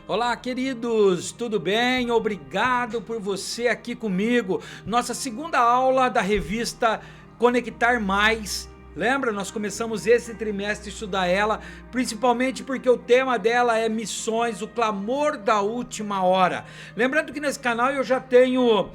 Olá, queridos, tudo bem? Obrigado por você aqui comigo. Nossa segunda aula da revista Conectar Mais. Lembra? Nós começamos esse trimestre a estudar ela, principalmente porque o tema dela é missões, o clamor da última hora. Lembrando que nesse canal eu já tenho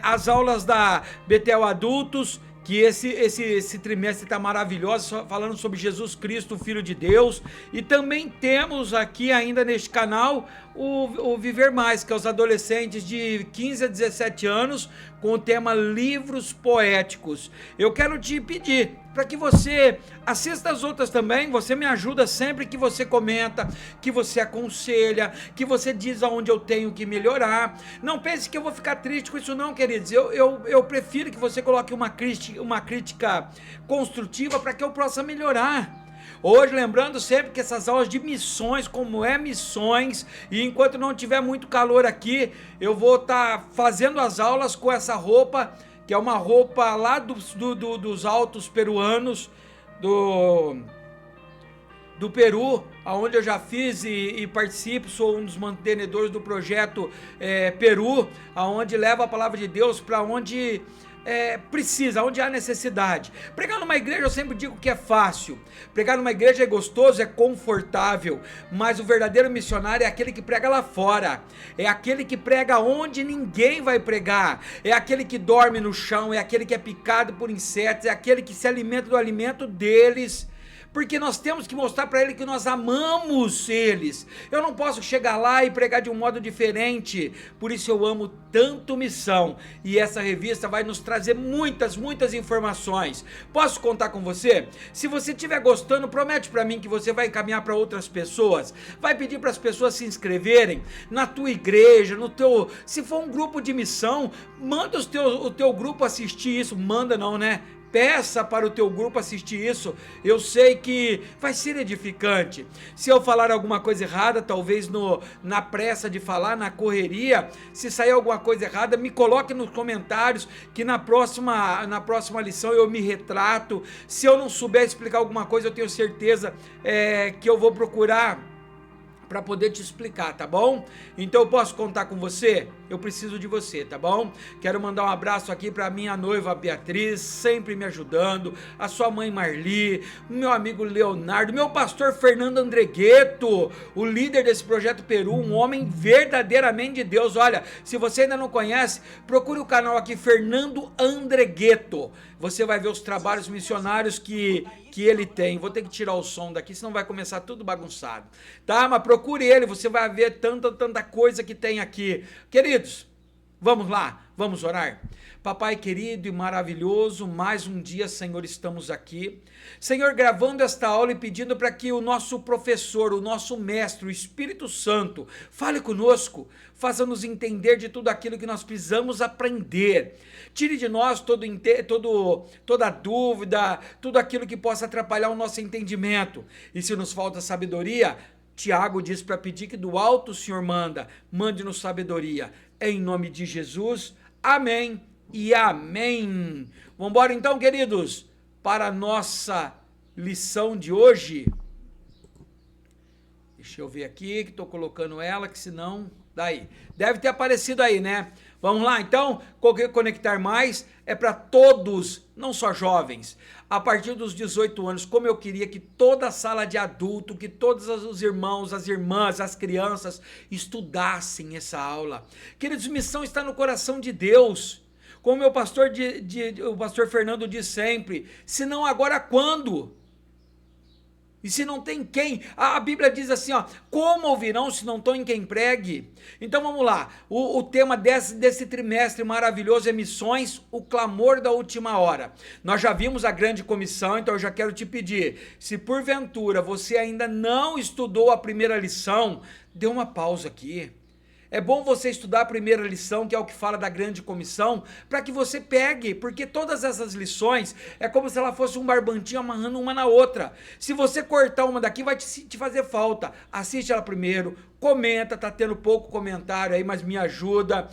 as aulas da Betel Adultos, que esse trimestre está maravilhoso, falando sobre Jesus Cristo, o Filho de Deus. E também temos aqui ainda neste canal o Viver Mais, que é os adolescentes de 15 a 17 anos, com o tema Livros Poéticos. Eu quero te pedir para que você assista as outras também. Você me ajuda sempre que você comenta, que você aconselha, que você diz aonde eu tenho que melhorar. Não pense que eu vou ficar triste com isso não, queridos. Eu prefiro que você coloque uma crítica construtiva para que eu possa melhorar. Hoje, lembrando sempre que essas aulas de missões, como é missões, e enquanto não tiver muito calor aqui, eu vou estar fazendo as aulas com essa roupa, que é uma roupa lá dos altos peruanos, do Peru, onde eu já fiz e participo, sou um dos mantenedores do projeto Peru, onde leva a palavra de Deus para onde precisa, onde há necessidade. Pregar numa igreja eu sempre digo que é fácil, pregar numa igreja é gostoso, é confortável, mas o verdadeiro missionário é aquele que prega lá fora, é aquele que prega onde ninguém vai pregar, é aquele que dorme no chão, é aquele que é picado por insetos, é aquele que se alimenta do alimento deles, porque nós temos que mostrar para ele que nós amamos eles. Eu não posso chegar lá e pregar de um modo diferente, por isso eu amo tanto missão, e essa revista vai nos trazer muitas informações. Posso contar com você? Se você estiver gostando, promete para mim que você vai encaminhar para outras pessoas, vai pedir para as pessoas se inscreverem na tua igreja, se for um grupo de missão, manda o teu grupo assistir isso. Manda não, né? Peça para o teu grupo assistir isso. Eu sei que vai ser edificante. Se eu falar alguma coisa errada, talvez na pressa de falar, na correria, se sair alguma coisa errada, me coloque nos comentários, que na próxima lição eu me retrato. Se eu não souber explicar alguma coisa, eu tenho certeza que eu vou procurar para poder te explicar, tá bom? Então eu posso contar com você? Eu preciso de você, tá bom? Quero mandar um abraço aqui para minha noiva Beatriz, sempre me ajudando, a sua mãe Marli, meu amigo Leonardo, meu pastor Fernando Andregueto, o líder desse projeto Peru, um homem verdadeiramente de Deus. Olha, se você ainda não conhece, procure o canal aqui, Fernando Andregueto. Você vai ver os trabalhos missionários que ele tem. Vou ter que tirar o som daqui, senão vai começar tudo bagunçado, tá? Mas procure ele, você vai ver tanta coisa que tem aqui. Queridos, vamos lá, vamos orar? Papai querido e maravilhoso, mais um dia, Senhor, estamos aqui. Senhor, gravando esta aula e pedindo para que o nosso professor, o nosso mestre, o Espírito Santo, fale conosco, faça-nos entender de tudo aquilo que nós precisamos aprender. Tire de nós toda dúvida, tudo aquilo que possa atrapalhar o nosso entendimento. E se nos falta sabedoria, Tiago diz para pedir que do alto o Senhor mande-nos sabedoria. Em nome de Jesus, amém e amém. Vamos embora então, queridos, para a nossa lição de hoje. Deixa eu ver aqui, que estou colocando ela, que senão... Daí, deve ter aparecido aí, né? Vamos lá, então, Conectar Mais é para todos, não só jovens, a partir dos 18 anos, como eu queria que toda a sala de adulto, que todos os irmãos, as irmãs, as crianças estudassem essa aula. Queridos, missão está no coração de Deus, como o pastor Fernando diz sempre, se não agora quando? E se não tem quem? A Bíblia diz assim, ó, como ouvirão se não tem quem pregue? Então vamos lá, o tema desse trimestre maravilhoso é missões, o clamor da última hora. Nós já vimos a grande comissão, então eu já quero te pedir, se porventura você ainda não estudou a primeira lição, dê uma pausa aqui. É bom você estudar a primeira lição, que é o que fala da grande comissão, para que você pegue, porque todas essas lições é como se ela fosse um barbantinho amarrando uma na outra. Se você cortar uma daqui, vai te fazer falta. Assiste ela primeiro, comenta, tá tendo pouco comentário aí, mas me ajuda,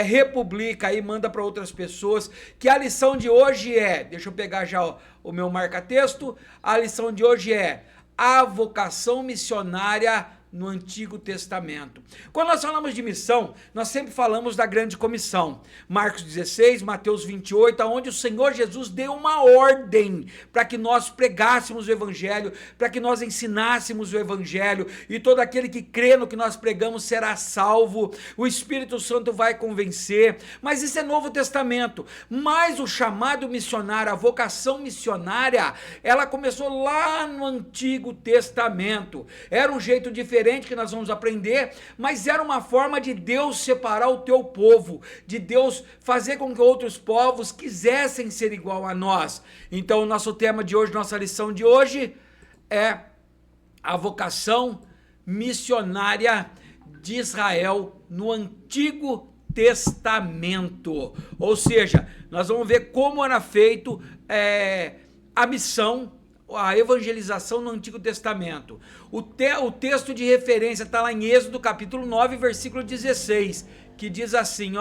republica aí, manda para outras pessoas, que a lição de hoje deixa eu pegar já o meu marca-texto, a lição de hoje é a vocação missionária no Antigo Testamento. Quando nós falamos de missão, nós sempre falamos da grande comissão. Marcos 16, Mateus 28, onde o Senhor Jesus deu uma ordem para que nós pregássemos o Evangelho, para que nós ensinássemos o Evangelho, e todo aquele que crê no que nós pregamos será salvo, o Espírito Santo vai convencer. Mas isso é Novo Testamento. Mas o chamado missionário, a vocação missionária, ela começou lá no Antigo Testamento. Era um jeito diferente que nós vamos aprender, mas era uma forma de Deus separar o teu povo, de Deus fazer com que outros povos quisessem ser igual a nós. Então o nosso tema de hoje, nossa lição de hoje é a vocação missionária de Israel no Antigo Testamento. Ou seja, nós vamos ver como era feito a missão, a evangelização no Antigo Testamento. O texto de referência está lá em Êxodo capítulo 9, versículo 16, que diz assim,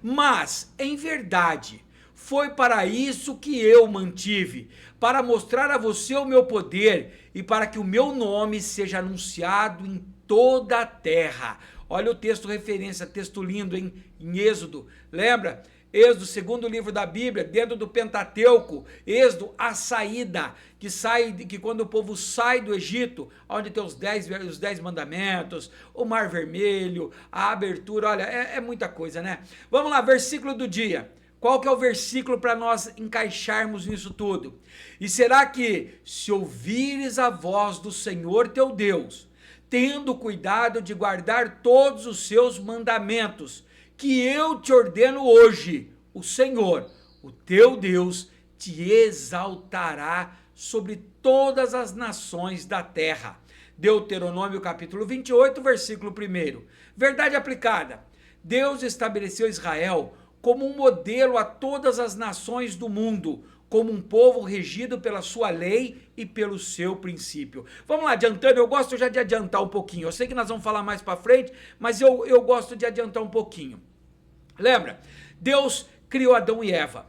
mas em verdade foi para isso que eu mantive, para mostrar a você o meu poder e para que o meu nome seja anunciado em toda a terra. Olha o texto referência, texto lindo, hein? Em Êxodo, lembra? Êxodo, segundo livro da Bíblia, dentro do Pentateuco, Êxodo, a saída, que quando o povo sai do Egito, onde tem os 10 mandamentos, o Mar Vermelho, a abertura, olha, é muita coisa, né? Vamos lá, versículo do dia. Qual que é o versículo para nós encaixarmos nisso tudo? E será que, se ouvires a voz do Senhor teu Deus, tendo cuidado de guardar todos os seus mandamentos, que eu te ordeno hoje, o Senhor, o teu Deus, te exaltará sobre todas as nações da terra. Deuteronômio capítulo 28, versículo 1. Verdade aplicada. Deus estabeleceu Israel como um modelo a todas as nações do mundo, como um povo regido pela sua lei e pelo seu princípio. Vamos lá, adiantando, eu gosto já de adiantar um pouquinho. Eu sei que nós vamos falar mais para frente, mas eu gosto de adiantar um pouquinho. Lembra? Deus criou Adão e Eva.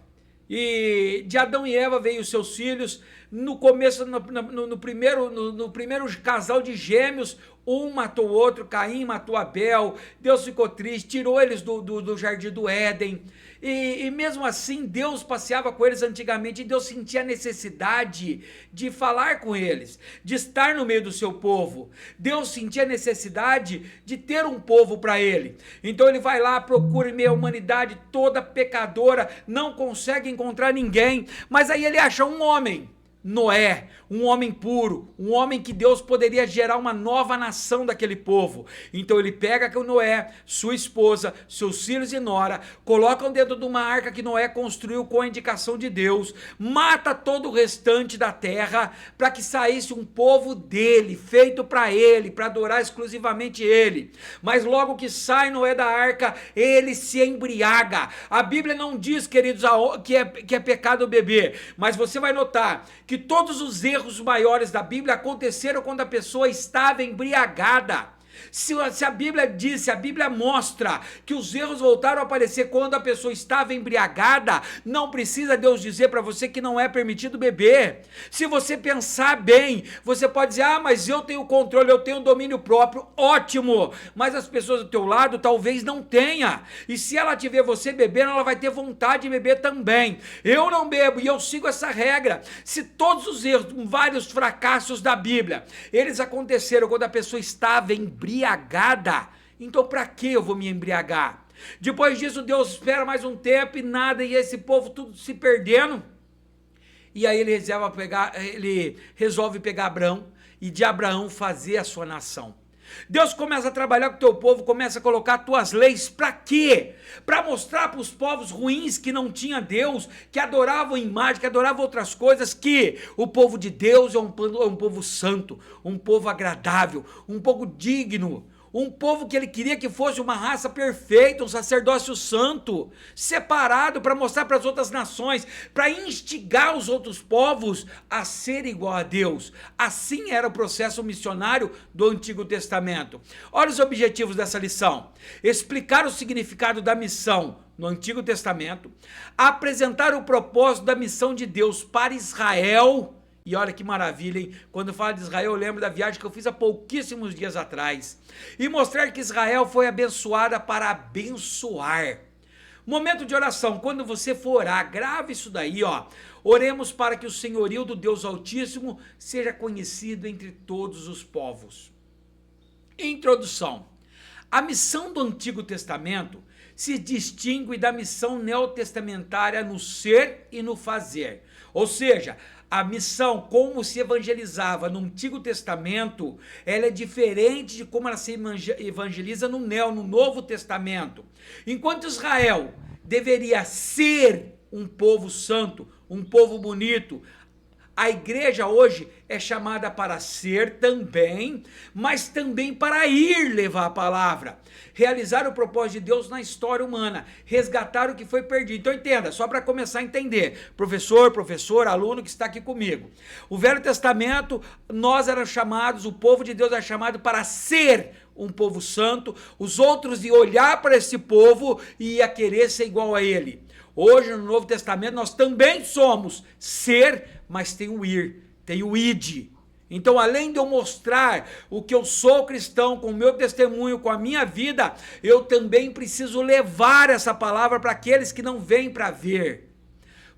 E de Adão e Eva veio os seus filhos. No começo, no primeiro casal de gêmeos, um matou o outro, Caim matou Abel. Deus ficou triste, tirou eles do jardim do Éden. E mesmo assim, Deus passeava com eles antigamente, e Deus sentia a necessidade de falar com eles, de estar no meio do seu povo. Deus sentia a necessidade de ter um povo para ele. Então ele vai lá, procura em meio à humanidade toda pecadora, não consegue encontrar ninguém, mas aí ele acha um homem, Noé, um homem puro, um homem que Deus poderia gerar uma nova nação daquele povo. Então ele pega com Noé, sua esposa, seus filhos e nora, colocam dentro de uma arca que Noé construiu com a indicação de Deus, mata todo o restante da terra para que saísse um povo dele, feito para ele, para adorar exclusivamente ele. Mas logo que sai Noé da arca, ele se embriaga. A Bíblia não diz, queridos, que é pecado beber, mas você vai notar que todos os erros maiores da Bíblia aconteceram quando a pessoa estava embriagada. Se a Bíblia diz, se a Bíblia mostra que os erros voltaram a aparecer quando a pessoa estava embriagada, não precisa Deus dizer para você que não é permitido beber. Se você pensar bem, você pode dizer, mas eu tenho controle, eu tenho domínio próprio, ótimo, mas as pessoas do teu lado talvez não tenha, e se ela te ver você bebendo, ela vai ter vontade de beber também. Eu não bebo e eu sigo essa regra. Se todos os erros, vários fracassos da Bíblia, eles aconteceram quando a pessoa estava embriagada, então para que eu vou me embriagar? Depois disso Deus espera mais um tempo e nada, e esse povo tudo se perdendo, e aí ele resolve pegar Abraão e de Abraão fazer a sua nação. Deus começa a trabalhar com o teu povo, começa a colocar tuas leis, para quê? Para mostrar para os povos ruins que não tinha Deus, que adoravam imagem, que adoravam outras coisas, que o povo de Deus é um povo santo, um povo agradável, um povo digno, um povo que ele queria que fosse uma raça perfeita, um sacerdócio santo, separado para mostrar para as outras nações, para instigar os outros povos a ser igual a Deus. Assim era o processo missionário do Antigo Testamento. Olha os objetivos dessa lição: explicar o significado da missão no Antigo Testamento, apresentar o propósito da missão de Deus para Israel E olha que maravilha, hein? Quando falo de Israel, eu lembro da viagem que eu fiz há pouquíssimos dias atrás. E mostrar que Israel foi abençoada para abençoar. Momento de oração, quando você for orar, grave isso daí, ó. Oremos para que o senhorio do Deus Altíssimo seja conhecido entre todos os povos. Introdução. A missão do Antigo Testamento se distingue da missão neotestamentária no ser e no fazer. Ou seja, a missão, como se evangelizava no Antigo Testamento, ela é diferente de como ela se evangeliza no Novo Testamento. Enquanto Israel deveria ser um povo santo, um povo bonito, a igreja hoje é chamada para ser também, mas também para ir levar a palavra, realizar o propósito de Deus na história humana, resgatar o que foi perdido. Então entenda, só para começar a entender, professor, aluno que está aqui comigo. O Velho Testamento, nós éramos chamados, o povo de Deus era chamado para ser um povo santo, os outros iam olhar para esse povo e ia querer ser igual a ele. Hoje no Novo Testamento nós também somos ser, mas tem o ir, tem o id. Então, além de eu mostrar o que eu sou cristão, com o meu testemunho, com a minha vida, eu também preciso levar essa palavra para aqueles que não vêm para ver.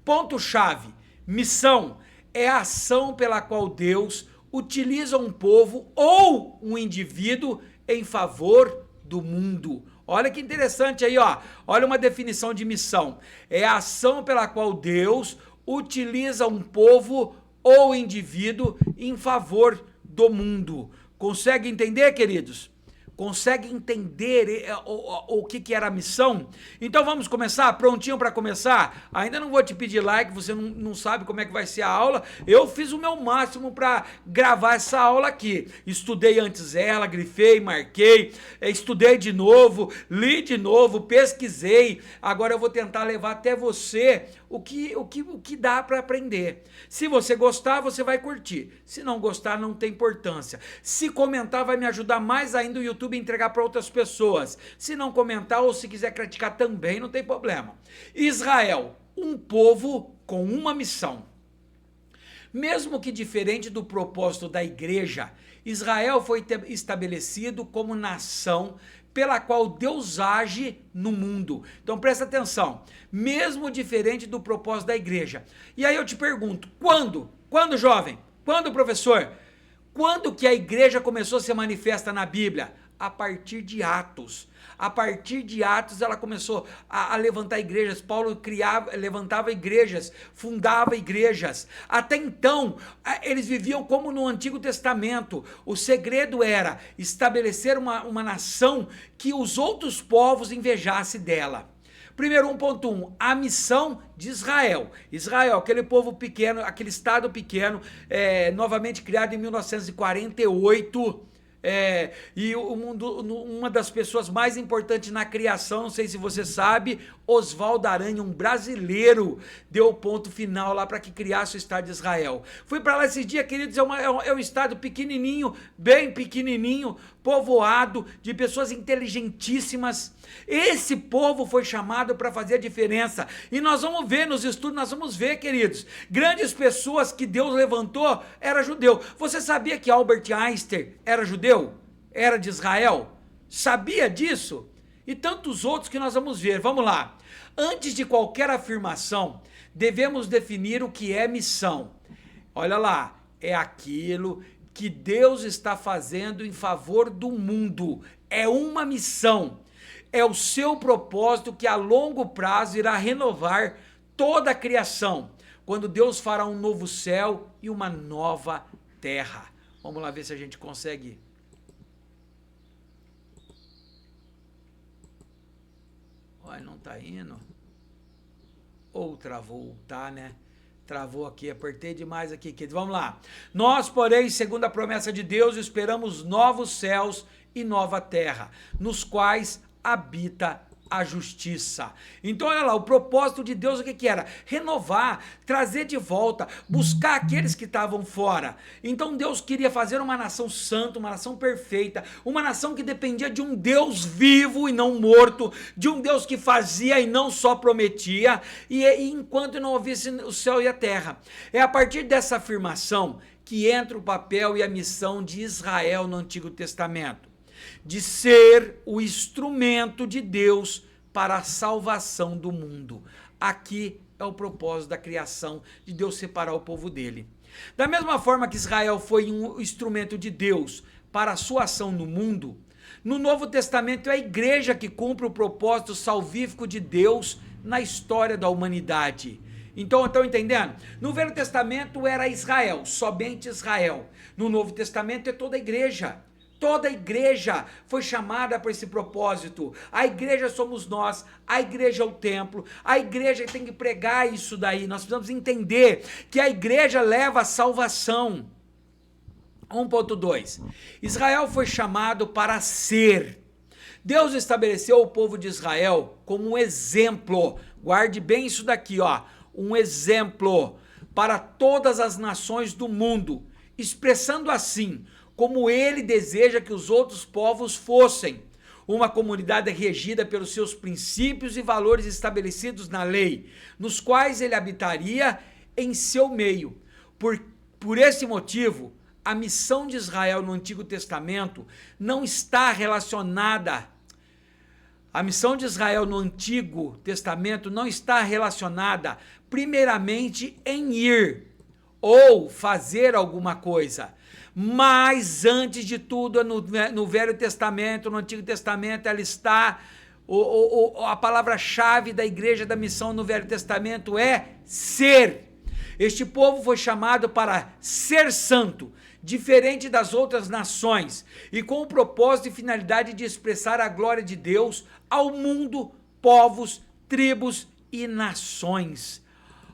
Ponto-chave, missão é a ação pela qual Deus utiliza um povo ou um indivíduo em favor do mundo. Olha que interessante aí, ó. Olha uma definição de missão. É a ação pela qual Deus utiliza um povo ou indivíduo em favor do mundo. Consegue entender, queridos? Consegue entender o que era a missão? Então vamos começar? Prontinho para começar? Ainda não vou te pedir like, você não sabe como é que vai ser a aula. Eu fiz o meu máximo para gravar essa aula aqui. Estudei antes ela, grifei, marquei, estudei de novo, li de novo, pesquisei. Agora eu vou tentar levar até você o que dá para aprender. Se você gostar, você vai curtir. Se não gostar, não tem importância. Se comentar, vai me ajudar mais ainda o YouTube a entregar para outras pessoas. Se não comentar ou se quiser criticar também, não tem problema. Israel, um povo com uma missão. Mesmo que diferente do propósito da igreja, Israel foi estabelecido como nação pela qual Deus age no mundo. Então presta atenção, mesmo diferente do propósito da igreja. E aí eu te pergunto, quando? Quando, jovem? Quando, professor? Quando que a igreja começou a se manifestar na Bíblia? A partir de Atos. A partir de Atos ela começou a levantar igrejas. Paulo levantava igrejas, fundava igrejas. Até então eles viviam como no Antigo Testamento. O segredo era estabelecer uma nação que os outros povos invejassem dela. Primeiro, 1.1, a missão de Israel. Israel, aquele povo pequeno, aquele estado pequeno, novamente criado em 1948, e uma das pessoas mais importantes na criação, não sei se você sabe, Oswaldo Aranha, um brasileiro, deu o ponto final lá para que criasse o Estado de Israel. Fui para lá esses dias, queridos, é um estado pequenininho, bem pequenininho, povoado de pessoas inteligentíssimas. Esse povo foi chamado para fazer a diferença. E nós vamos ver nos estudos, nós vamos ver, queridos, grandes pessoas que Deus levantou, era judeu. Você sabia que Albert Einstein era judeu? Era de Israel? Sabia disso? E tantos outros que nós vamos ver. Vamos lá. Antes de qualquer afirmação, devemos definir o que é missão. Olha lá, é aquilo que Deus está fazendo em favor do mundo. É uma missão. É o seu propósito que a longo prazo irá renovar toda a criação, quando Deus fará um novo céu e uma nova terra. Vamos lá ver se a gente consegue. Olha, não tá indo. Ou travou, tá, né? Travou aqui, apertei demais aqui, queridos. Vamos lá. Nós, porém, segundo a promessa de Deus, esperamos novos céus e nova terra, nos quais habita a justiça. Então olha lá, o propósito de Deus o que era? Renovar, trazer de volta, buscar aqueles que estavam fora. Então Deus queria fazer uma nação santa, uma nação perfeita, uma nação que dependia de um Deus vivo e não morto, de um Deus que fazia e não só prometia, e enquanto não houvesse o céu e a terra. É a partir dessa afirmação que entra o papel e a missão de Israel no Antigo Testamento, de ser o instrumento de Deus para a salvação do mundo. Aqui é o propósito da criação, de Deus separar o povo dele. Da mesma forma que Israel foi um instrumento de Deus para a sua ação no mundo, no Novo Testamento é a igreja que cumpre o propósito salvífico de Deus na história da humanidade. Então, estão entendendo? No Velho Testamento era Israel, somente Israel. No Novo Testamento é toda a igreja. Toda a igreja foi chamada para esse propósito. A igreja somos nós, a igreja é o templo, a igreja tem que pregar isso daí. Nós precisamos entender que a igreja leva a salvação. 1.2. Israel foi chamado para ser. Deus estabeleceu o povo de Israel como um exemplo. Guarde bem isso daqui, ó. Um exemplo para todas as nações do mundo, expressando assim como ele deseja que os outros povos fossem. Uma comunidade regida pelos seus princípios e valores estabelecidos na lei, nos quais ele habitaria em seu meio. Por esse motivo, a missão de Israel no Antigo Testamento não está relacionada. A missão de Israel no Antigo Testamento não está relacionada primeiramente em ir ou fazer alguma coisa. Mas antes de tudo, no Velho Testamento, no Antigo Testamento, ela está, a palavra-chave da igreja da missão no Velho Testamento é ser. Este povo foi chamado para ser santo, diferente das outras nações, e com o propósito e finalidade de expressar a glória de Deus ao mundo, povos, tribos e nações.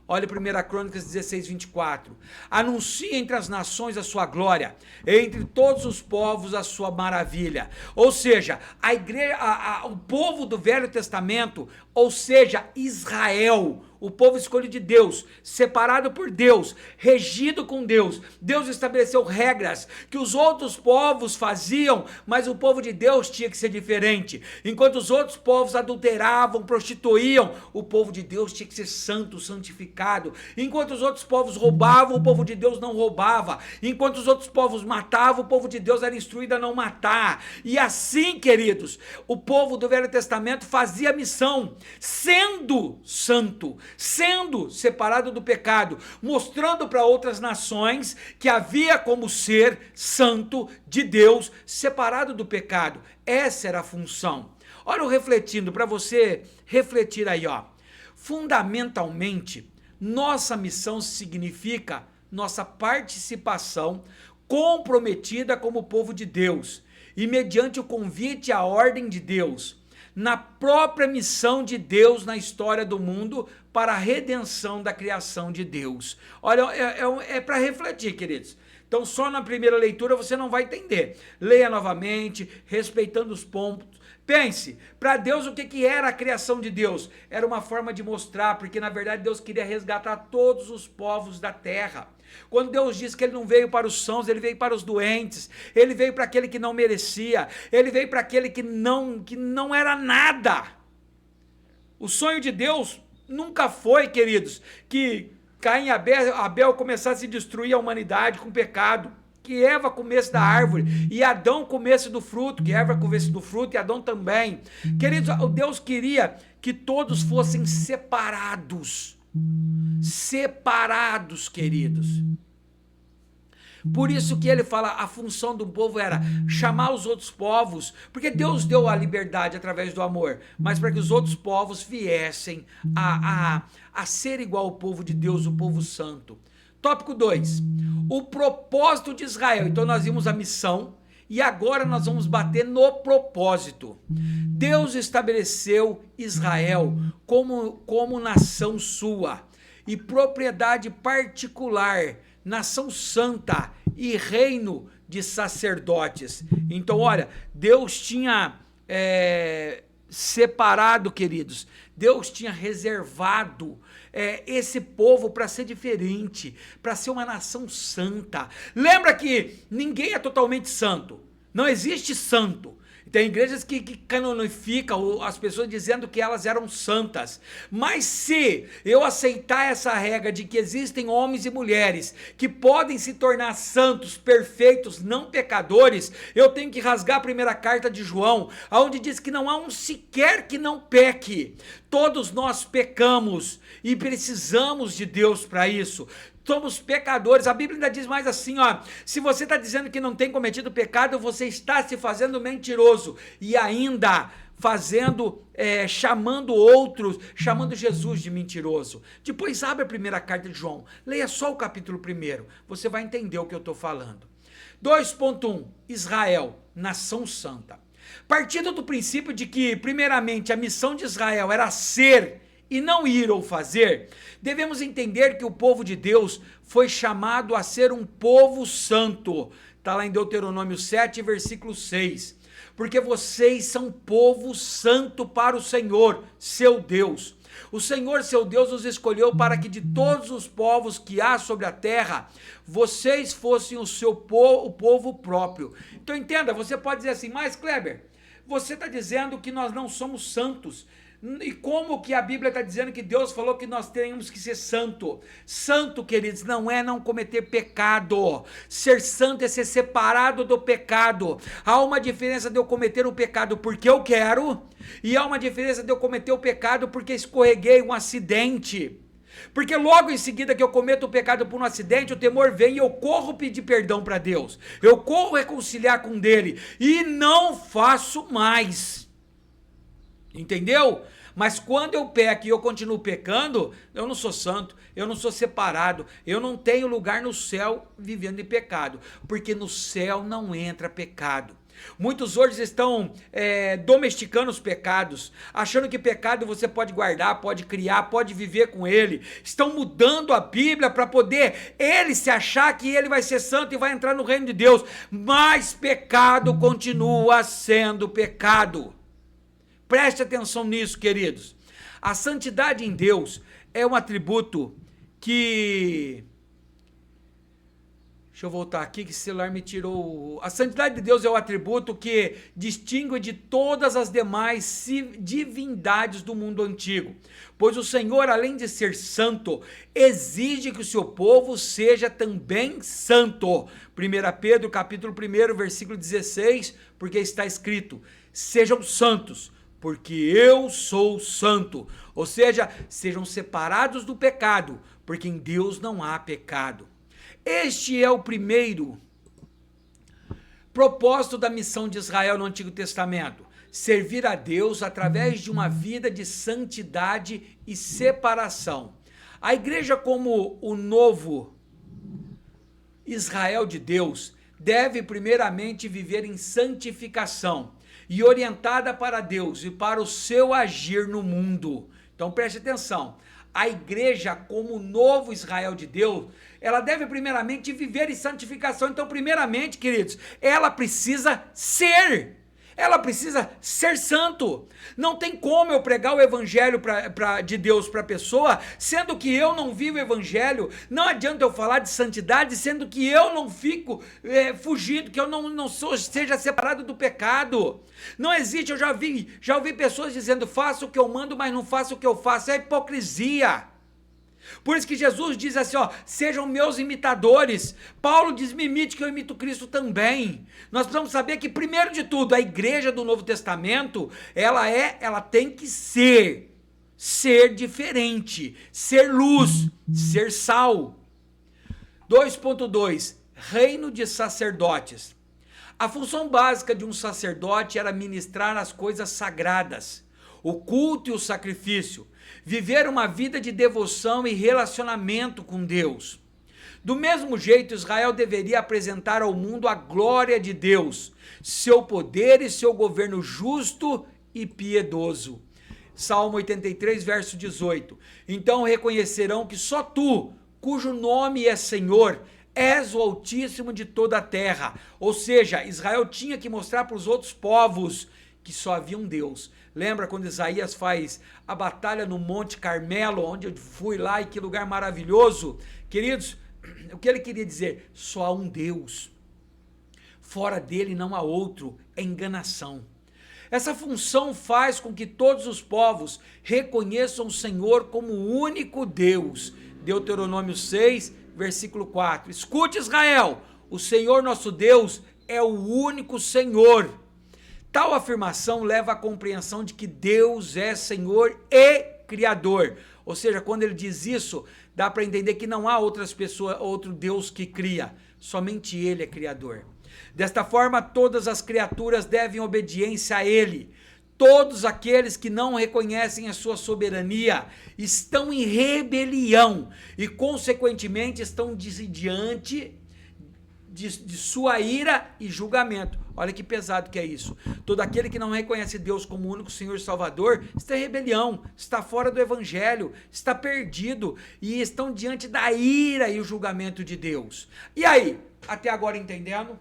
Olha 1 Crônicas 16, 24. Anuncie entre as nações a sua glória, entre todos os povos a sua maravilha. Ou seja, a igreja, o povo do Velho Testamento, ou seja, Israel, o povo escolhido de Deus, separado por Deus, regido com Deus. Deus estabeleceu regras que os outros povos faziam, mas o povo de Deus tinha que ser diferente. Enquanto os outros povos adulteravam, prostituíam, o povo de Deus tinha que ser santo, santificado. Enquanto os outros povos roubavam, o povo de Deus não roubava. Enquanto os outros povos matavam, o povo de Deus era instruído a não matar. E assim, queridos, o povo do Velho Testamento fazia a missão, sendo santo, sendo separado do pecado, mostrando para outras nações que havia como ser santo de Deus, separado do pecado. Essa era a função. Olha, eu refletindo, para você refletir aí, ó. Fundamentalmente, nossa missão significa nossa participação comprometida como povo de Deus e mediante o convite e a ordem de Deus, na própria missão de Deus na história do mundo para a redenção da criação de Deus. Olha, é para refletir, queridos. Então, só na primeira leitura você não vai entender. Leia novamente, respeitando os pontos. Pense, para Deus o que era a criação de Deus? Era uma forma de mostrar, porque na verdade Deus queria resgatar todos os povos da terra. Quando Deus diz que ele não veio para os sãos, ele veio para os doentes, ele veio para aquele que não merecia, ele veio para aquele que não era nada. O sonho de Deus nunca foi, queridos, que Caim e Abel começassem a destruir a humanidade com pecado, que Eva comesse da árvore e Adão comesse do fruto, que Eva comesse do fruto e Adão também. Queridos, Deus queria que todos fossem separados, queridos. Por isso que ele fala, a função do povo era chamar os outros povos, porque Deus deu a liberdade através do amor, mas para que os outros povos viessem a ser igual ao povo de Deus, o povo santo. Tópico 2, o propósito de Israel. Então nós vimos a missão e agora nós vamos bater no propósito. Deus estabeleceu Israel como nação sua e propriedade particular, nação santa e reino de sacerdotes. Então olha, Deus tinha separado, queridos. Deus tinha reservado esse povo para ser diferente, para ser uma nação santa. Lembra que ninguém é totalmente santo, não existe santo. Tem igrejas que canonificam as pessoas dizendo que elas eram santas. Mas se eu aceitar essa regra de que existem homens e mulheres que podem se tornar santos, perfeitos, não pecadores, eu tenho que rasgar a primeira carta de João, onde diz que não há um sequer que não peque. Todos nós pecamos e precisamos de Deus para isso. Somos pecadores. A Bíblia ainda diz mais assim, ó: se você está dizendo que não tem cometido pecado, você está se fazendo mentiroso e ainda chamando outros, chamando Jesus de mentiroso. Depois abre a primeira carta de João, leia só o capítulo 1, você vai entender o que eu estou falando. 2.1, Israel, nação santa. Partindo do princípio de que, primeiramente, a missão de Israel era ser e não ir ou fazer, devemos entender que o povo de Deus foi chamado a ser um povo santo. Está lá em Deuteronômio 7, versículo 6. Porque vocês são povo santo para o Senhor, seu Deus. O Senhor, seu Deus, os escolheu para que de todos os povos que há sobre a terra, vocês fossem o povo próprio. Então entenda, você pode dizer assim: mas Kleber, você está dizendo que nós não somos santos. E como que a Bíblia está dizendo que Deus falou que nós temos que ser santo? Santo, queridos, não é não cometer pecado. Ser santo é ser separado do pecado. Há uma diferença de eu cometer um pecado porque eu quero, e há uma diferença de eu cometer o pecado porque escorreguei, um acidente. Porque logo em seguida que eu cometo o pecado por um acidente, o temor vem e eu corro pedir perdão para Deus. Eu corro reconciliar com Ele e não faço mais. Entendeu? Mas quando eu peco e eu continuo pecando, eu não sou santo, eu não sou separado, eu não tenho lugar no céu vivendo em pecado, porque no céu não entra pecado. Muitos hoje estão domesticando os pecados, achando que pecado você pode guardar, pode criar, pode viver com ele. Estão mudando a Bíblia para poder ele se achar que ele vai ser santo e vai entrar no reino de Deus, mas pecado continua sendo pecado. Preste atenção nisso, queridos. A santidade em Deus é um atributo que... Deixa eu voltar aqui que o celular me tirou... A santidade de Deus é o atributo que distingue de todas as demais divindades do mundo antigo. Pois o Senhor, além de ser santo, exige que o seu povo seja também santo. 1 Pedro, capítulo 1, versículo 16, porque está escrito: sejam santos, porque eu sou santo. Ou seja, sejam separados do pecado, porque em Deus não há pecado. Este é o primeiro propósito da missão de Israel no Antigo Testamento: servir a Deus através de uma vida de santidade e separação. A igreja, como o novo Israel de Deus, deve primeiramente viver em santificação e orientada para Deus e para o seu agir no mundo. Então preste atenção, a igreja, como o novo Israel de Deus, ela deve primeiramente viver em santificação. Então, primeiramente, queridos, ela precisa ser santo. Não tem como eu pregar o evangelho de Deus para a pessoa, sendo que eu não vivo o evangelho. Não adianta eu falar de santidade, sendo que eu não fico fugindo, que eu não seja separado do pecado. Não existe. Eu já ouvi pessoas dizendo: faço o que eu mando, mas não faço o que eu faço. É hipocrisia. Por isso que Jesus diz assim, ó: sejam meus imitadores. Paulo diz: me imite que eu imito Cristo também. Nós precisamos saber que, primeiro de tudo, a igreja do Novo Testamento, ela tem que ser diferente, ser luz, ser sal. 2.2, reino de sacerdotes. A função básica de um sacerdote era ministrar as coisas sagradas, o culto e o sacrifício, viver uma vida de devoção e relacionamento com Deus. Do mesmo jeito, Israel deveria apresentar ao mundo a glória de Deus, seu poder e seu governo justo e piedoso. Salmo 83, verso 18. Então reconhecerão que só tu, cujo nome é Senhor, és o Altíssimo de toda a terra. Ou seja, Israel tinha que mostrar para os outros povos que só havia um Deus. Lembra quando Isaías faz a batalha no Monte Carmelo, onde eu fui lá e que lugar maravilhoso? Queridos, o que ele queria dizer? Só há um Deus. Fora dele não há outro, é enganação. Essa função faz com que todos os povos reconheçam o Senhor como o único Deus. Deuteronômio 6, versículo 4. Escute, Israel, o Senhor nosso Deus é o único Senhor. Tal afirmação leva à compreensão de que Deus é Senhor e Criador. Ou seja, quando ele diz isso, dá para entender que não há outras pessoas, outro Deus que cria. Somente ele é Criador. Desta forma, todas as criaturas devem obediência a ele. Todos aqueles que não reconhecem a sua soberania estão em rebelião e, consequentemente, estão diante de sua ira e julgamento. Olha que pesado que é isso. Todo aquele que não reconhece Deus como o único Senhor e Salvador está em rebelião, está fora do Evangelho, está perdido e estão diante da ira e o julgamento de Deus. E aí, até agora entendendo?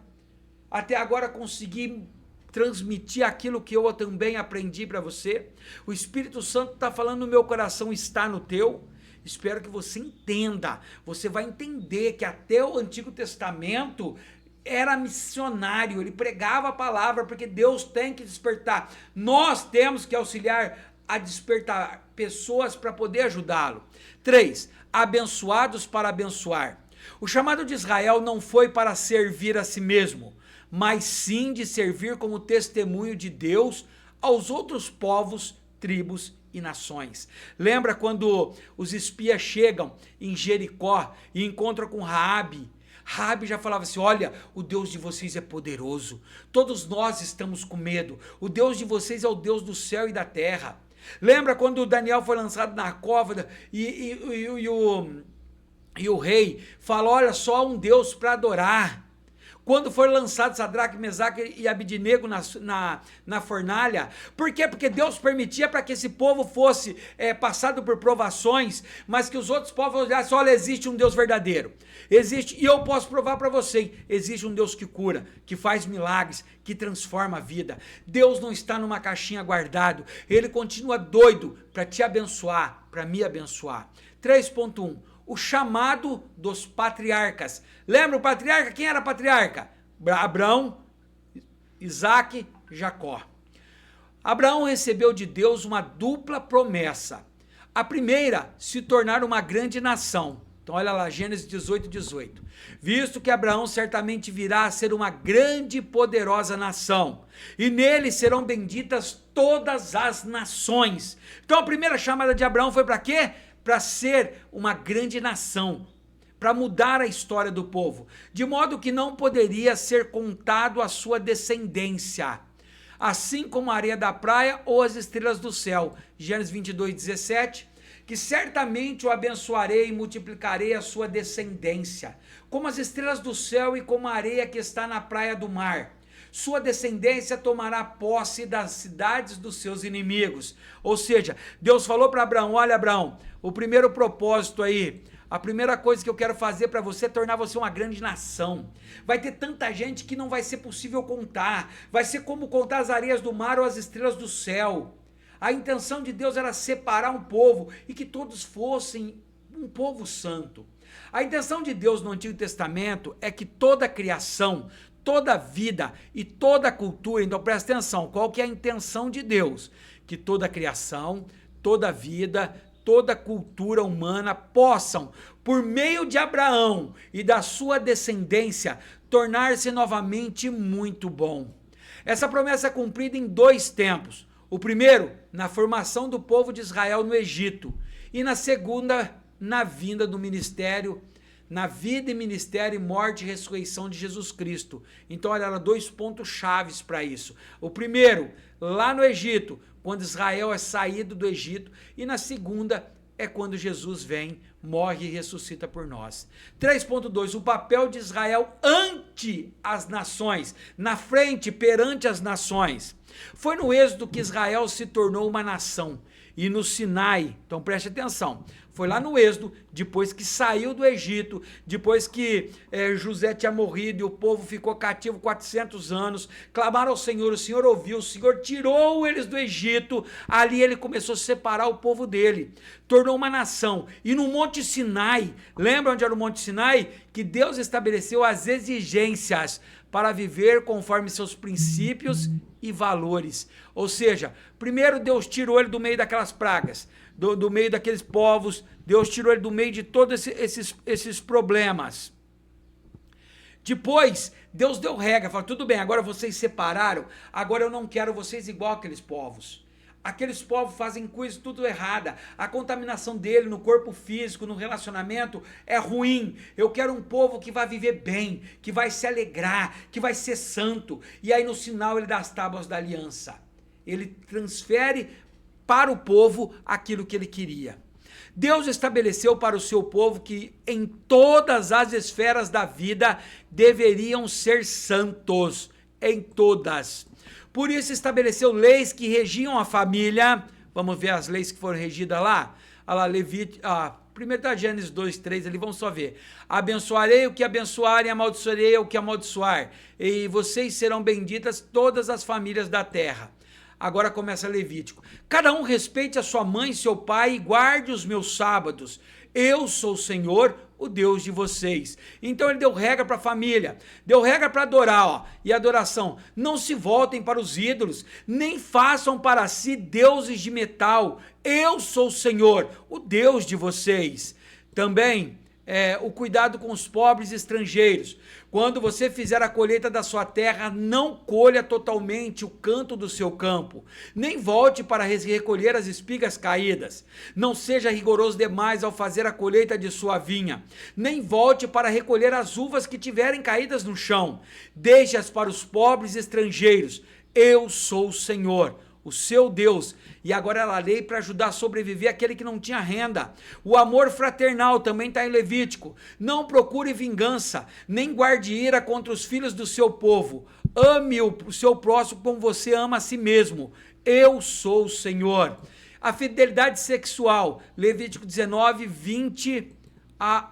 Até agora consegui transmitir aquilo que eu também aprendi para você? O Espírito Santo está falando no meu coração, está no teu? Espero que você entenda. Você vai entender que até o Antigo Testamento era missionário, ele pregava a palavra, porque Deus tem que despertar. Nós temos que auxiliar a despertar pessoas para poder ajudá-lo. 3. Abençoados para abençoar. O chamado de Israel não foi para servir a si mesmo, mas sim de servir como testemunho de Deus aos outros povos, tribos e nações. Lembra quando os espias chegam em Jericó e encontram com Raabe? Raabe já falava assim: olha, o Deus de vocês é poderoso, todos nós estamos com medo, o Deus de vocês é o Deus do céu e da terra. Lembra quando Daniel foi lançado na cova e o rei fala: olha, só há um Deus para adorar. Quando foram lançados Sadraque, Mesaque e Abidnego na fornalha. Por quê? Porque Deus permitia para que esse povo fosse passado por provações, mas que os outros povos olhassem: olha, existe um Deus verdadeiro. Existe, e eu posso provar para você, existe um Deus que cura, que faz milagres, que transforma a vida. Deus não está numa caixinha guardado, ele continua doido para te abençoar, para me abençoar. 3.1. O chamado dos patriarcas. Lembra o patriarca? Quem era patriarca? Abraão, Isaque, Jacó. Abraão recebeu de Deus uma dupla promessa. A primeira, se tornar uma grande nação. Então olha lá, Gênesis 18. Visto que Abraão certamente virá a ser uma grande e poderosa nação, e nele serão benditas todas as nações. Então a primeira chamada de Abraão foi para quê? Para ser uma grande nação, para mudar a história do povo, de modo que não poderia ser contado a sua descendência, assim como a areia da praia ou as estrelas do céu. Gênesis 22:17, que certamente o abençoarei e multiplicarei a sua descendência, como as estrelas do céu e como a areia que está na praia do mar. Sua descendência tomará posse das cidades dos seus inimigos. Ou seja, Deus falou para Abraão: olha, Abraão, o primeiro propósito aí, a primeira coisa que eu quero fazer para você é tornar você uma grande nação. Vai ter tanta gente que não vai ser possível contar, vai ser como contar as areias do mar ou as estrelas do céu. A intenção de Deus era separar um povo e que todos fossem um povo santo. A intenção de Deus no Antigo Testamento é que toda a criação, toda a vida e toda a cultura, então presta atenção, qual que é a intenção de Deus? Que toda a criação, toda a vida, toda a cultura humana possam, por meio de Abraão e da sua descendência, tornar-se novamente muito bom. Essa promessa é cumprida em 2 tempos. O primeiro, na formação do povo de Israel no Egito, e na segunda, na vinda do ministério, na vida e ministério, morte e ressurreição de Jesus Cristo. Então olha lá, 2 pontos chaves para isso. O primeiro, lá no Egito, quando Israel é saído do Egito, e na segunda é quando Jesus vem, morre e ressuscita por nós. 3.2, o papel de Israel ante as nações, na frente, perante as nações. Foi no Êxodo que Israel se tornou uma nação, e no Sinai, então preste atenção, Foi lá no Êxodo, depois que saiu do Egito, depois que José tinha morrido e o povo ficou cativo 400 anos, clamaram ao Senhor, o Senhor ouviu, o Senhor tirou eles do Egito, ali ele começou a separar o povo dele, tornou uma nação. E no Monte Sinai, lembra onde era o Monte Sinai? Que Deus estabeleceu as exigências para viver conforme seus princípios e valores. Ou seja, primeiro Deus tirou ele do meio daquelas pragas, do meio daqueles povos, Deus tirou ele do meio de todos esses problemas. Depois, Deus deu regra, falou, tudo bem, agora vocês separaram, agora eu não quero vocês igual aqueles povos. Aqueles povos fazem coisas tudo errada, a contaminação dele no corpo físico, no relacionamento é ruim. Eu quero um povo que vai viver bem, que vai se alegrar, que vai ser santo. E aí no sinal ele dá as tábuas da aliança. Ele transfere para o povo aquilo que ele queria. Deus estabeleceu para o seu povo que em todas as esferas da vida deveriam ser santos, em todas. Por isso estabeleceu leis que regiam a família. Vamos ver as leis que foram regidas lá. Olha lá, Levítico, primeiro da Gênesis 2, 3, ali vamos só ver. Abençoarei o que abençoar e amaldiçoarei o que amaldiçoar. E vocês serão benditas todas as famílias da terra. Agora começa Levítico. Cada um respeite a sua mãe e seu pai e guarde os meus sábados. Eu sou o Senhor, o Deus de vocês. Então ele deu regra para a família, deu regra para adorar, e adoração. Não se voltem para os ídolos, nem façam para si deuses de metal. Eu sou o Senhor, o Deus de vocês. Também o cuidado com os pobres estrangeiros. Quando você fizer a colheita da sua terra, não colha totalmente o canto do seu campo, nem volte para recolher as espigas caídas. Não seja rigoroso demais ao fazer a colheita de sua vinha, nem volte para recolher as uvas que tiverem caídas no chão. Deixe-as para os pobres estrangeiros. Eu sou o Senhor, o seu Deus. E agora ela lei para ajudar a sobreviver aquele que não tinha renda. O amor fraternal também está em Levítico. Não procure vingança, nem guarde ira contra os filhos do seu povo. Ame o seu próximo como você ama a si mesmo. Eu sou o Senhor. A fidelidade sexual, Levítico 19, 20 a...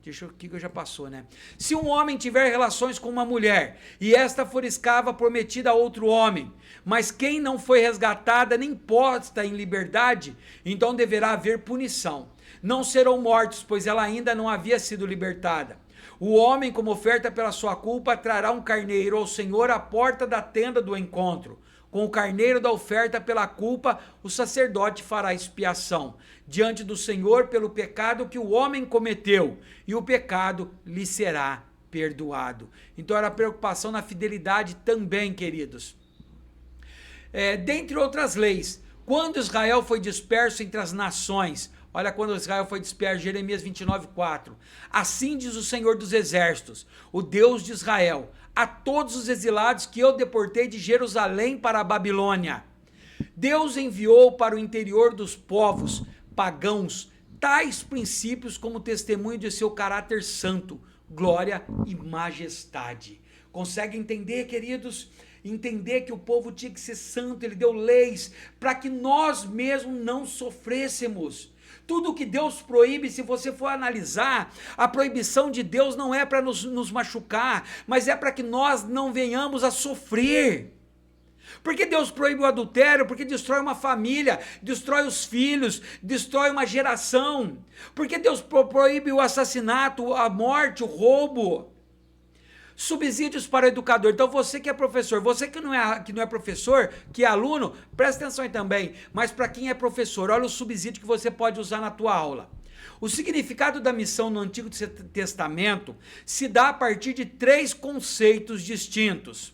Deixa eu aqui que já passou, né? Se um homem tiver relações com uma mulher e esta for escrava prometida a outro homem, mas quem não foi resgatada nem posta em liberdade, então deverá haver punição. Não serão mortos, pois ela ainda não havia sido libertada. O homem, como oferta pela sua culpa, trará um carneiro ao Senhor à porta da tenda do encontro. Com o carneiro da oferta pela culpa, o sacerdote fará expiação diante do Senhor pelo pecado que o homem cometeu, e o pecado lhe será perdoado. Então era preocupação na fidelidade também, queridos. Dentre outras leis, quando Israel foi disperso entre as nações, olha quando Israel foi disperso, Jeremias 29, 4. Assim diz o Senhor dos Exércitos, o Deus de Israel, a todos os exilados que eu deportei de Jerusalém para a Babilônia. Deus enviou para o interior dos povos pagãos tais princípios como testemunho de seu caráter santo, glória e majestade. Consegue entender, queridos? Entender que o povo tinha que ser santo, ele deu leis para que nós mesmos não sofrêssemos. Tudo que Deus proíbe, se você for analisar, a proibição de Deus não é para nos machucar, mas é para que nós não venhamos a sofrer. Porque Deus proíbe o adultério? Porque destrói uma família, destrói os filhos, destrói uma geração. Porque Deus proíbe o assassinato, a morte, o roubo. Subsídios para o educador. Então você que é professor, você que não é professor, que é aluno, presta atenção aí também. Mas para quem é professor, olha o subsídio que você pode usar na tua aula. O significado da missão no Antigo Testamento se dá a partir de 3 conceitos distintos.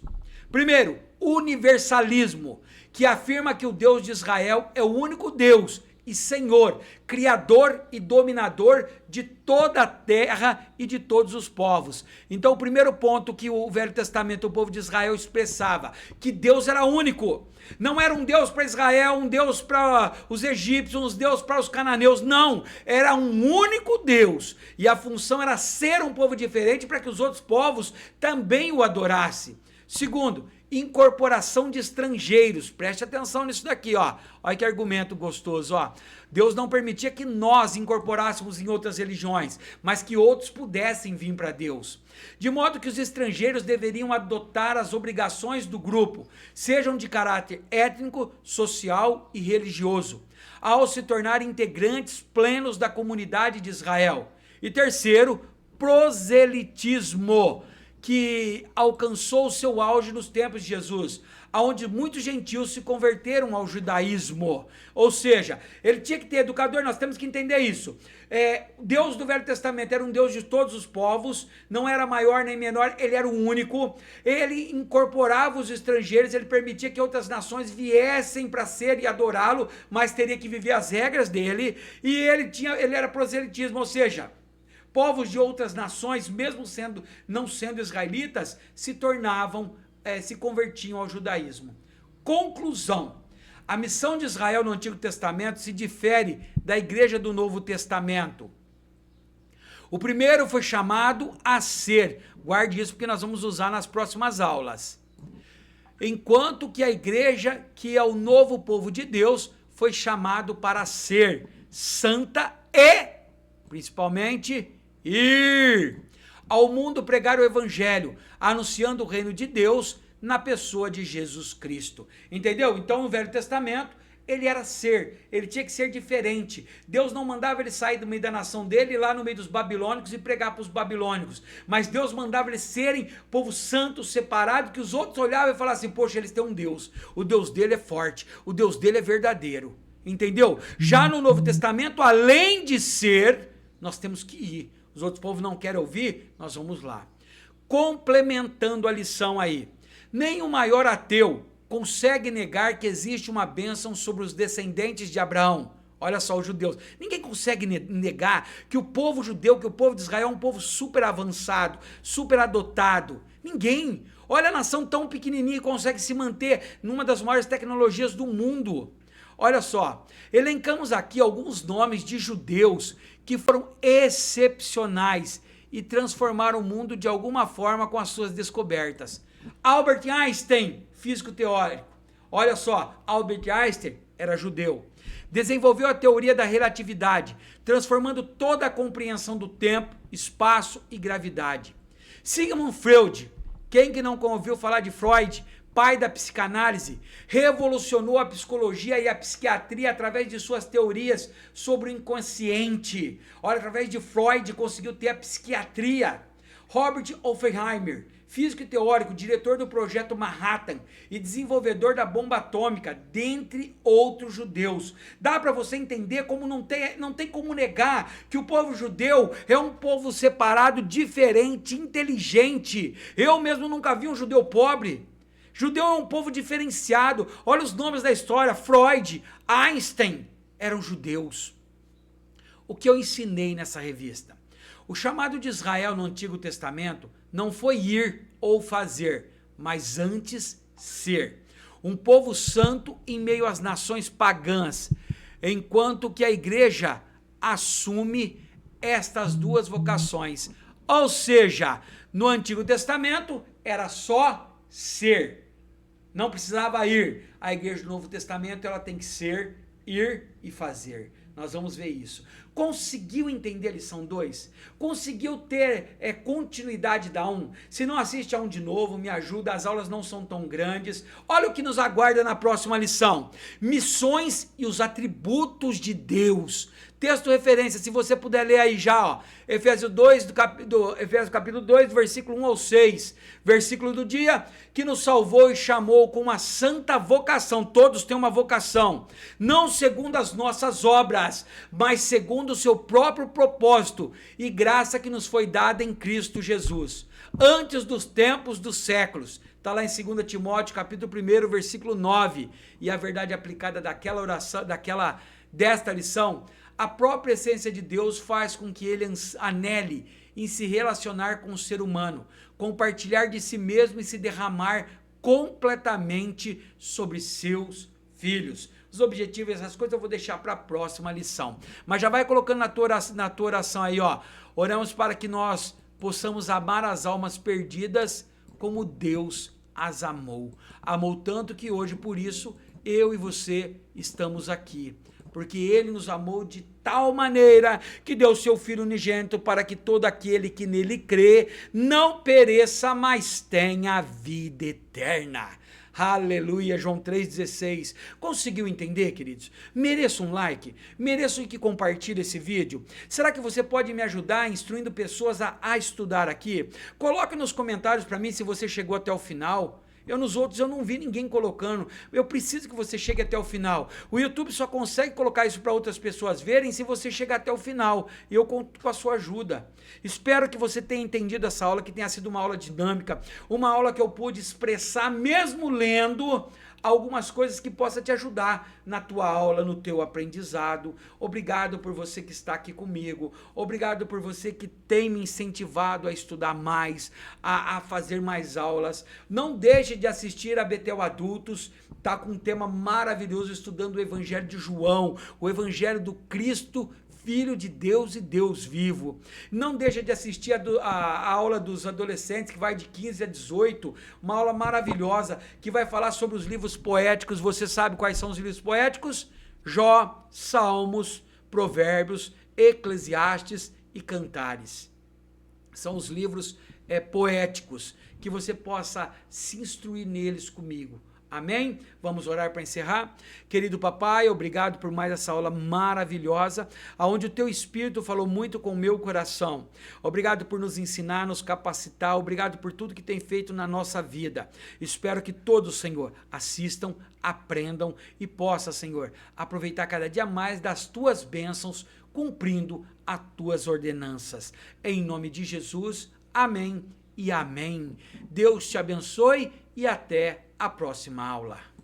Primeiro, universalismo, que afirma que o Deus de Israel é o único Deus e Senhor, Criador e dominador de toda a terra e de todos os povos. Então o primeiro ponto que o Velho Testamento, o povo de Israel expressava, que Deus era único. Não era um Deus para Israel, um Deus para os egípcios, um Deus para os cananeus, não. Era um único Deus. E a função era ser um povo diferente para que os outros povos também o adorassem. Segundo, incorporação de estrangeiros. Preste atenção nisso daqui, ó. Olha que argumento gostoso, ó. Deus não permitia que nós incorporássemos em outras religiões, mas que outros pudessem vir para Deus. De modo que os estrangeiros deveriam adotar as obrigações do grupo, sejam de caráter étnico, social e religioso, ao se tornar integrantes plenos da comunidade de Israel. E terceiro, proselitismo, que alcançou seu auge nos tempos de Jesus, onde muitos gentios se converteram ao judaísmo. Ou seja, ele tinha que ter educador, nós temos que entender isso. Deus do Velho Testamento era um Deus de todos os povos, não era maior nem menor, ele era o único. Ele incorporava os estrangeiros, ele permitia que outras nações viessem para ser e adorá-lo, mas teria que viver as regras dele, e ele era proselitismo, ou seja, povos de outras nações, mesmo não sendo israelitas, se convertiam ao judaísmo. Conclusão: a missão de Israel no Antigo Testamento se difere da igreja do Novo Testamento. O primeiro foi chamado a ser, guarde isso porque nós vamos usar nas próximas aulas. Enquanto que a igreja, que é o novo povo de Deus, foi chamado para ser santa e, principalmente, ir ao mundo pregar o evangelho, anunciando o reino de Deus na pessoa de Jesus Cristo. Entendeu? Então, no Velho Testamento, ele era ser, ele tinha que ser diferente. Deus não mandava ele sair do meio da nação dele, ir lá no meio dos babilônicos e pregar para os babilônicos, mas Deus mandava eles serem povo santo, separado, que os outros olhavam e falavam assim: poxa, eles têm um Deus, o Deus dele é forte, o Deus dele é verdadeiro. Entendeu? Já no Novo Testamento, além de ser, nós temos que ir. Os outros povos não querem ouvir, nós vamos lá. Complementando a lição aí, nem o maior ateu consegue negar que existe uma bênção sobre os descendentes de Abraão. Olha só, os judeus. Ninguém consegue negar que o povo judeu, que o povo de Israel é um povo super avançado, super adotado. Ninguém. Olha a nação tão pequenininha e consegue se manter numa das maiores tecnologias do mundo. Olha só, elencamos aqui alguns nomes de judeus que foram excepcionais e transformaram o mundo de alguma forma com as suas descobertas. Albert Einstein, físico teórico. Olha só, Albert Einstein era judeu. Desenvolveu a teoria da relatividade, transformando toda a compreensão do tempo, espaço e gravidade. Sigmund Freud, quem que não ouviu falar de Freud, pai da psicanálise, revolucionou a psicologia e a psiquiatria através de suas teorias sobre o inconsciente. Olha, através de Freud conseguiu ter a psiquiatria. Robert Oppenheimer, físico e teórico, diretor do projeto Manhattan e desenvolvedor da bomba atômica, dentre outros judeus. Dá para você entender como não tem como negar que o povo judeu é um povo separado, diferente, inteligente. Eu mesmo nunca vi um judeu pobre. Judeu é um povo diferenciado. Olha os nomes da história: Freud, Einstein, eram judeus. O que eu ensinei nessa revista? O chamado de Israel no Antigo Testamento não foi ir ou fazer, mas antes ser. Um povo santo em meio às nações pagãs, enquanto que a igreja assume estas duas vocações. Ou seja, no Antigo Testamento era só ser. Não precisava ir. A igreja do Novo Testamento ela tem que ser, ir e fazer. Nós vamos ver isso. Conseguiu entender a lição 2? Conseguiu ter continuidade da 1? Se não assiste a 1 de novo, me ajuda, as aulas não são tão grandes. Olha o que nos aguarda na próxima lição. Missões e os atributos de Deus. Texto referência, se você puder ler aí já, ó. Efésios capítulo 2, versículo 1 ao 6. Versículo do dia, que nos salvou e chamou com uma santa vocação. Todos têm uma vocação. Não segundo as nossas obras, mas segundo o seu próprio propósito e graça que nos foi dada em Cristo Jesus. Antes dos tempos dos séculos. Está lá em 2 Timóteo, capítulo 1, versículo 9. E a verdade aplicada daquela oração, desta lição, a própria essência de Deus faz com que ele anele em se relacionar com o ser humano, compartilhar de si mesmo e se derramar completamente sobre seus filhos. Os objetivos, essas coisas eu vou deixar para a próxima lição. Mas já vai colocando na tua oração aí, ó. Oramos para que nós possamos amar as almas perdidas como Deus as amou. Amou tanto que hoje, por isso, eu e você estamos aqui. Porque ele nos amou de tal maneira que deu seu Filho unigênito para que todo aquele que nele crê não pereça, mas tenha a vida eterna. Aleluia, João 3,16. Conseguiu entender, queridos? Mereço um like? Mereço que compartilhe esse vídeo? Será que você pode me ajudar instruindo pessoas a estudar aqui? Coloque nos comentários para mim se você chegou até o final. Nos outros eu não vi ninguém colocando. Eu preciso que você chegue até o final. O YouTube só consegue colocar isso para outras pessoas verem se você chegar até o final. E eu conto com a sua ajuda. Espero que você tenha entendido essa aula, que tenha sido uma aula dinâmica, uma aula que eu pude expressar mesmo lendo algumas coisas que possa te ajudar na tua aula, no teu aprendizado. Obrigado por você que está aqui comigo. Obrigado por você que tem me incentivado a estudar mais, a fazer mais aulas. Não deixe de assistir a Betel Adultos, tá com um tema maravilhoso, estudando o Evangelho de João, o Evangelho do Cristo, Filho de Deus e Deus vivo. Não deixa de assistir a aula dos adolescentes, que vai de 15 a 18, uma aula maravilhosa, que vai falar sobre os livros poéticos. Você sabe quais são os livros poéticos? Jó, Salmos, Provérbios, Eclesiastes e Cantares. São os livros poéticos, que você possa se instruir neles comigo. Amém? Vamos orar para encerrar? Querido papai, obrigado por mais essa aula maravilhosa, onde o teu Espírito falou muito com o meu coração. Obrigado por nos ensinar, nos capacitar, obrigado por tudo que tem feito na nossa vida. Espero que todos, Senhor, assistam, aprendam e possa, Senhor, aproveitar cada dia mais das tuas bênçãos, cumprindo as tuas ordenanças. Em nome de Jesus, amém e amém. Deus te abençoe e até a próxima aula.